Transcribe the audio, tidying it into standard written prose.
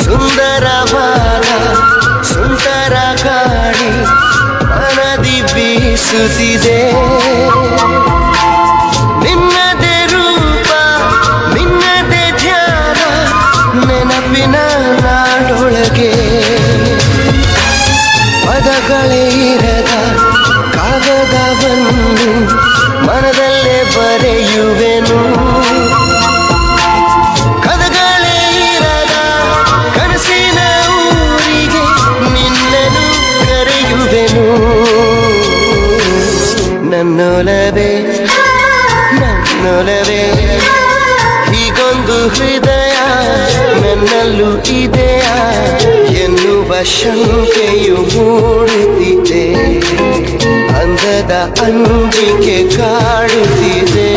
ಸುಂದರವಾದ ಸುಂದರ ಗಾಳಿ ಮನದಿ ಬೀಸುತ್ತಿದೆ. ನಿನ್ನದೇ ರೂಪ ನಿನ್ನದೇ ಧ್ಯಾನ ನೆನಪಿನ ನಾಡೊಳಗೆ. ಪದಗಳೇ ಇರದ ಕಾಗದವನ್ನು ಮನದಲ್ಲೇ ಬರೆಯುವೆನು. ಕದಗಳೇ ಇರದ ಕನಸಿನ ಊರಿಗೆ ನಿನ್ನನ್ನು ಕರೆಯುವೆನು. ನನ್ನೊಲವೇ ನನ್ನೊಲವೇ ಹೀಗೊಂದು ಹೃದಯ ನನ್ನಲ್ಲೂ ಇದೆಯಾ ಎನ್ನುವ ಶಂಕೆಯು ಮೂಡುತ್ತಿದೆ. ಅಂದದ ಅಂಜಿಕೆ ಕಾಡುತ್ತಿದೆ.